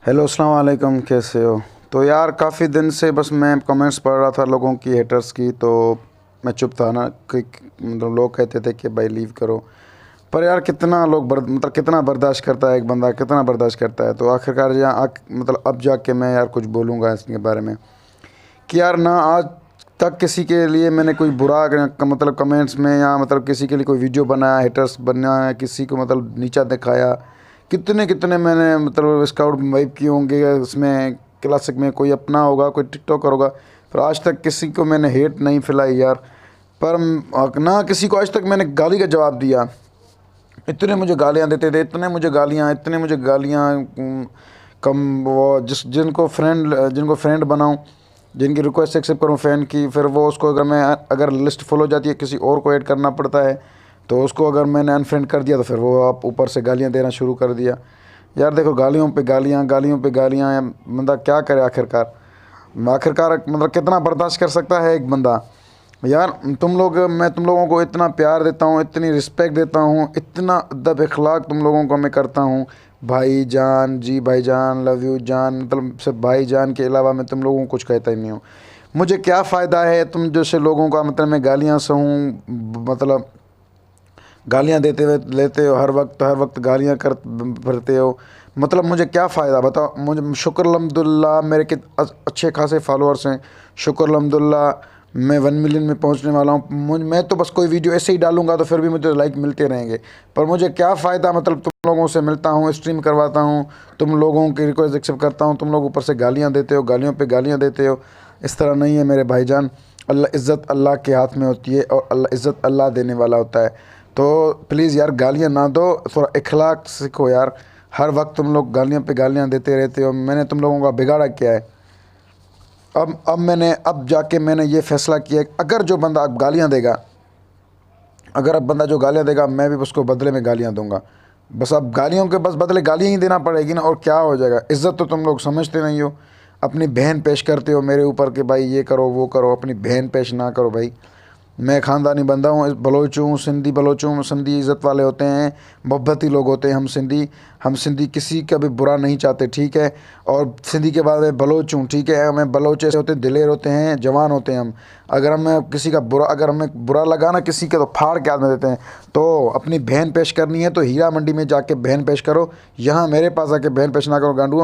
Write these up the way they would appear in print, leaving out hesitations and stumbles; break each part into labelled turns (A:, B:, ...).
A: Hello अस्सलाम वालेकुम, कैसे हो? तो यार काफ़ी दिन से बस मैं कमेंट्स पढ़ रहा था लोगों की, हेटर्स की। तो मैं चुप था ना कि मतलब लोग कहते थे कि भाई लीव करो। पर यार कितना लोग मतलब कितना बर्दाश्त करता है एक बंदा, कितना बर्दाश्त करता है। तो आखिरकार यहाँ मतलब अब जाके मैं यार कुछ बोलूँगा इसके बारे में कि यार ना आज तक किसी के लिए मैंने कोई बुरा मतलब कमेंट्स में या मतलब किसी के लिए कोई वीडियो बनाया, हेटर्स बनाया, किसी को मतलब नीचा दिखाया। कितने कितने मैंने मतलब स्काउट वाइप किए होंगे इसमें, क्लासिक में कोई अपना होगा, कोई टिकटॉकर होगा। पर आज तक किसी को मैंने हेट नहीं फैलाई यार। पर ना किसी को आज तक मैंने गाली का जवाब दिया। इतने मुझे गालियाँ देते थे, इतने मुझे गालियाँ कम वो जिनको फ्रेंड बनाऊँ, जिनकी रिक्वेस्ट एक्सेप्ट करूँ फ़ैन की, फिर वो उसको अगर लिस्ट फुल हो जाती है किसी और को ऐड करना पड़ता है। तो उसको अगर मैंने अनफ्रेंड कर दिया तो फिर वो आप ऊपर से गालियाँ देना शुरू कर दिया। यार देखो, गालियों पे गालियाँ, बंदा क्या करे आखिरकार। आखिरकार मतलब कितना बर्दाश्त कर सकता है एक बंदा। यार मैं तुम लोगों को इतना प्यार देता हूँ, इतनी रिस्पेक्ट देता हूँ, इतना अदब अखलाक तुम लोगों को मैं करता हूँ। भाई जान, जी भाई जान, लव यू जान, मतलब सिर्फ भाई जान के अलावा मैं तुम लोगों को कुछ कहता ही नहीं हूँ। मुझे क्या फ़ायदा है तुम जैसे लोगों का, मतलब मैं गालियाँ सहूँ, मतलब गालियाँ देते हुए लेते हो, हर वक्त गालियाँ कर भरते हो। मतलब मुझे क्या फ़ायदा बताओ। मुझे शुक्र अल्हम्दुलिल्लाह मेरे के अच्छे खासे फॉलोअर्स हैं। शुक्र अल्हम्दुलिल्लाह मैं 1 मिलियन में पहुंचने वाला हूं। मैं तो बस कोई वीडियो ऐसे ही डालूंगा तो फिर भी मुझे लाइक मिलते रहेंगे। पर मुझे क्या फ़ायदा, मतलब तुम लोगों से मिलता हूँ, स्ट्रीम करवाता हूँ, तुम लोगों की रिक्वेस्ट एक्सेप्ट करता हूँ, तुम लोग ऊपर से गालियाँ देते हो, गालियों पे गालियाँ देते हो। इस तरह नहीं है मेरे भाईजान। अल्लाह इज़्ज़त अल्लाह के हाथ में होती है और अल्लाह इज़्ज़त अल्लाह देने वाला होता है। तो प्लीज़ यार गालियाँ ना दो, थोड़ा इखलाक सीखो यार। हर वक्त तुम लोग गालियाँ पे गालियाँ देते रहते हो। मैंने तुम लोगों का बिगाड़ा क्या है? अब जाके मैंने ये फ़ैसला किया कि अगर जो बंदा अब गालियाँ देगा, अगर अब बंदा जो गालियाँ देगा, मैं भी उसको बदले में गालियाँ दूंगा। बस अब गालियों के बस बदले गालियाँ ही देना पड़ेगी ना, और क्या हो जाएगा। इज़्ज़त तो तुम लोग समझते नहीं हो। अपनी बहन पेश करते हो मेरे ऊपर कि भाई ये करो वो करो, अपनी बहन पेश ना करो भाई। मैं ख़ानदानी बंदा हूँ, बलोच हूँ, सिंधी बलोच हूँ। सिंधी इज़्ज़त वाले होते हैं, मोहब्बती लोग होते हैं हम सिंधी किसी का भी बुरा नहीं चाहते, ठीक है। और सिंधी के बाद मैं बलोच हूँ, ठीक है। हमें बलोच ऐसे होते हैं, दिलेर होते हैं, जवान होते हैं हम। अगर हमें बुरा लगा ना किसी का, तो फाड़ के हाथ में देते हैं। तो अपनी बहन पेश करनी है तो हीरा मंडी में जाके बहन पेश करो, यहाँ मेरे पास आके बहन पेश ना करो गांडू।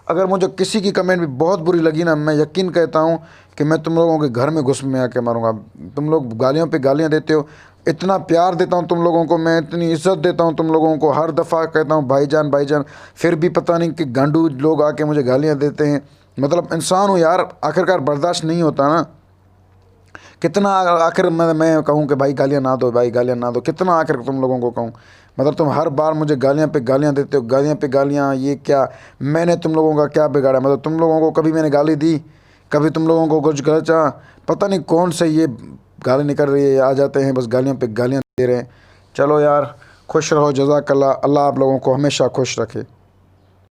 A: अगर मुझे किसी की कमेंट भी बहुत बुरी लगी ना, मैं यकीन कहता हूँ कि मैं तुम लोगों के घर में घुस में आके मारूंगा। तुम लोग गालियों पे गालियाँ देते हो, इतना प्यार देता हूँ तुम लोगों को, मैं इतनी इज्जत देता हूँ तुम लोगों को, हर दफ़ा कहता हूँ भाईजान भाईजान। फिर भी पता नहीं कि गांडू लोग आके मुझे गालियाँ देते हैं। मतलब इंसान हूँ यार, आखिरकार बर्दाश्त नहीं होता ना। कितना आखिर मैं कहूँ कि भाई गालियाँ ना दो, भाई गालियाँ ना दो, कितना आखिर तुम लोगों को कहूँ। मतलब तुम हर बार मुझे गालियाँ पे गालियाँ देते हो, गालियाँ पे गालियाँ। ये क्या, मैंने तुम लोगों का क्या बिगाड़ा? मतलब तुम लोगों को कभी मैंने गाली दी? कभी तुम लोगों को कुछ गलत चाहा? पता नहीं कौन से ये गाली निकल रही है, आ जाते हैं बस गालियों पे गालियाँ दे रहे हैं। चलो यार, खुश रहो, जज़ाकल्लाह। अल्लाह आप लोगों को हमेशा खुश रखे।